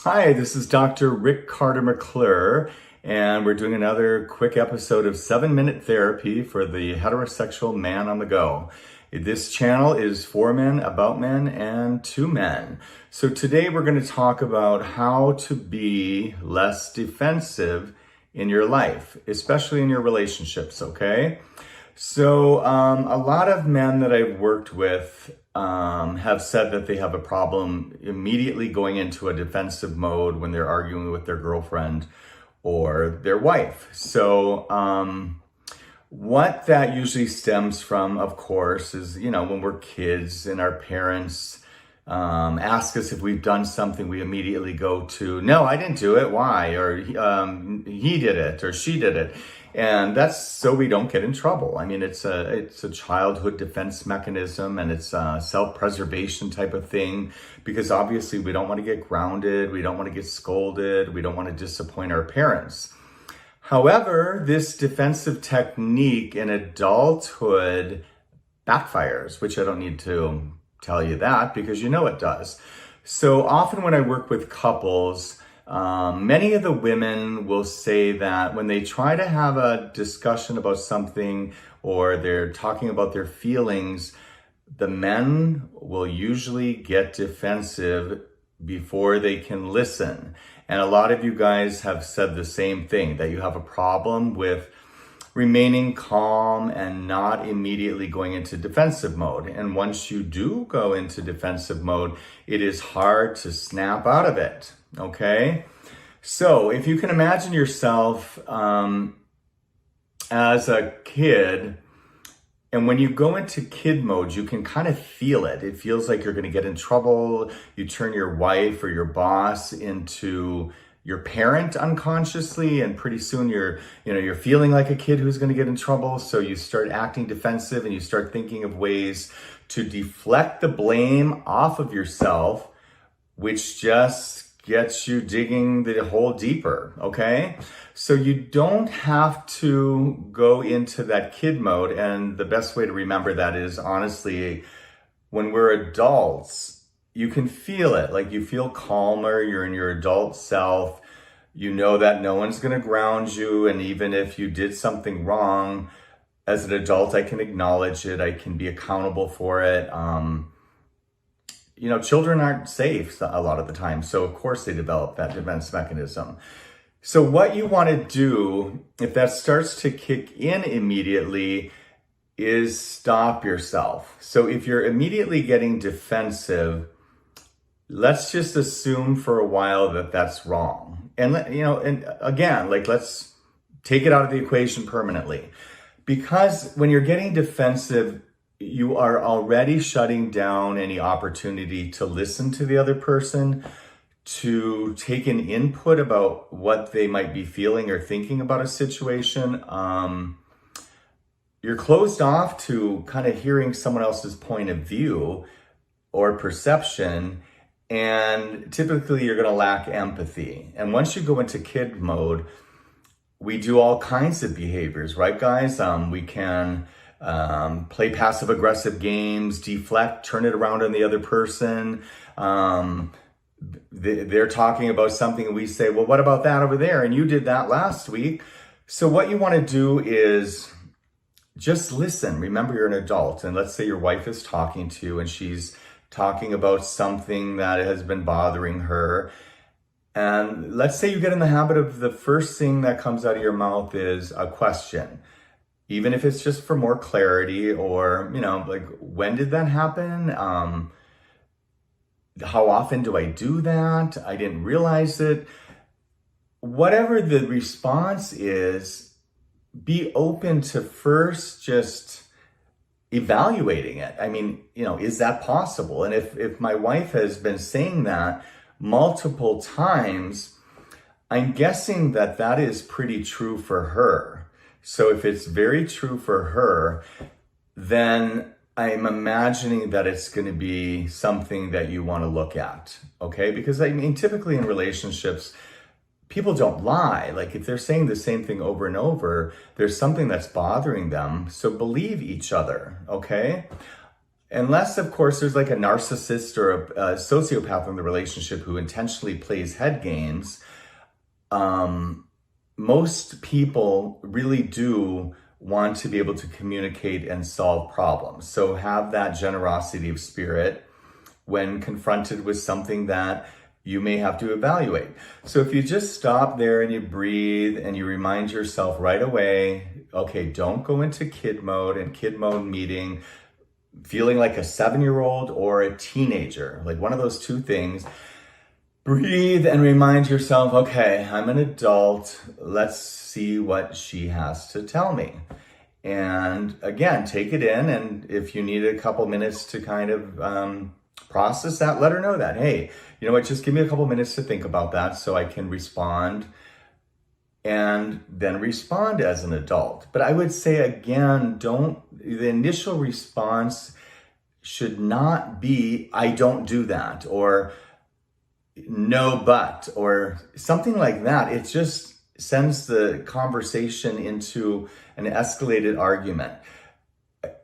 Hi, this is Dr. Rick Carter McClure, and we're doing another quick episode of 7-Minute Therapy for the heterosexual man on the go. This channel is for men, about men, and to men. So today we're going to talk about how to be less defensive in your life, especially in your relationships, okay? So a lot of men that I've worked with have said that they have a problem immediately going into a defensive mode when they're arguing with their girlfriend or their wife. So what that usually stems from, of course, is, when we're kids and our parents ask us if we've done something, we immediately go to, no, I didn't do it. Why? Or he did it or she did it. And that's so we don't get in trouble. I mean, it's a childhood defense mechanism, and it's a self-preservation type of thing, because obviously we don't want to get grounded. We don't want to get scolded. We don't want to disappoint our parents. However, this defensive technique in adulthood backfires, which I don't need to tell you that because you know it does. So often when I work with couples, many of the women will say that when they try to have a discussion about something or they're talking about their feelings, the men will usually get defensive before they can listen. And a lot of you guys have said the same thing, that you have a problem with remaining calm and not immediately going into defensive mode. And once you do go into defensive mode, it is hard to snap out of it. Okay, so if you can imagine yourself as a kid, and when you go into kid mode, you can kind of feel it. It feels like you're going to get in trouble. You turn your wife or your boss into your parent unconsciously, and pretty soon you're feeling like a kid who's going to get in trouble. So you start acting defensive and you start thinking of ways to deflect the blame off of yourself, which just gets you digging the hole deeper, okay? So you don't have to go into that kid mode. And the best way to remember that is, honestly, when we're adults, you can feel it. Like, you feel calmer, you're in your adult self. You know that no one's gonna ground you. And even if you did something wrong, as an adult, I can acknowledge it. I can be accountable for it. Children aren't safe a lot of the time. So of course they develop that defense mechanism. So what you want to do, if that starts to kick in immediately, is stop yourself. So if you're immediately getting defensive, let's just assume for a while that that's wrong. And again, let's take it out of the equation permanently. Because when you're getting defensive, you are already shutting down any opportunity to listen to the other person, to take an input about what they might be feeling or thinking about a situation. You're closed off to kind of hearing someone else's point of view or perception, and typically you're going to lack empathy. And once you go into kid mode, we do all kinds of behaviors, right, guys? We can play passive aggressive games, deflect, turn it around on the other person. They're talking about something and we say, well, what about that over there? And you did that last week. So what you want to do is just listen. Remember, you're an adult, and let's say your wife is talking to you and she's talking about something that has been bothering her. And let's say you get in the habit of the first thing that comes out of your mouth is a question. Even if it's just for more clarity, or, when did that happen? How often do I do that? I didn't realize it. Whatever the response is, be open to first just evaluating it. I mean, is that possible? And if my wife has been saying that multiple times, I'm guessing that that is pretty true for her. So if it's very true for her, then I'm imagining that it's going to be something that you want to look at, okay? Because typically in relationships, people don't lie. Like, if they're saying the same thing over and over, there's something that's bothering them. So believe each other, okay? Unless, of course, there's like a narcissist or a sociopath in the relationship who intentionally plays head games. Most people really do want to be able to communicate and solve problems. So have that generosity of spirit when confronted with something that you may have to evaluate. So if you just stop there and you breathe and you remind yourself right away, okay, don't go into kid mode and kid mode meeting feeling like a 7-year-old or a teenager, like one of those two things. Breathe and remind yourself, okay, I'm an adult. Let's see what she has to tell me. And again, take it in. And if you need a couple minutes to kind of process that, let her know that, hey, you know what, just give me a couple minutes to think about that so I can respond, and then respond as an adult. But I would say, again, the initial response should not be, I don't do that, or no, but, or something like that. It just sends the conversation into an escalated argument.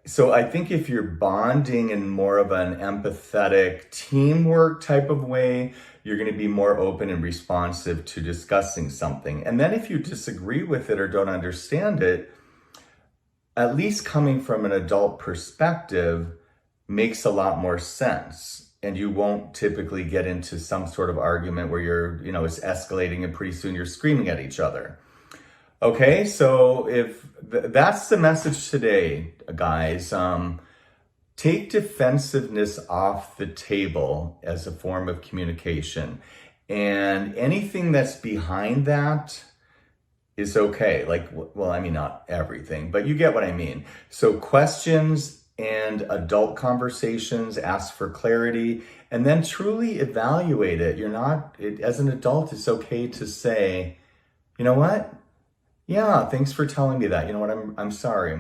So I think if you're bonding in more of an empathetic teamwork type of way, you're going to be more open and responsive to discussing something. And then if you disagree with it or don't understand it, at least coming from an adult perspective makes a lot more sense. And you won't typically get into some sort of argument where it's escalating and pretty soon you're screaming at each other. Okay, so if that's the message today, guys, take defensiveness off the table as a form of communication. And anything that's behind that is okay. Like, well, I mean, not everything, but you get what I mean. So questions and adult conversations, ask for clarity, and then truly evaluate it. As an adult, it's okay to say, you know what? Yeah, thanks for telling me that. You know what? I'm sorry.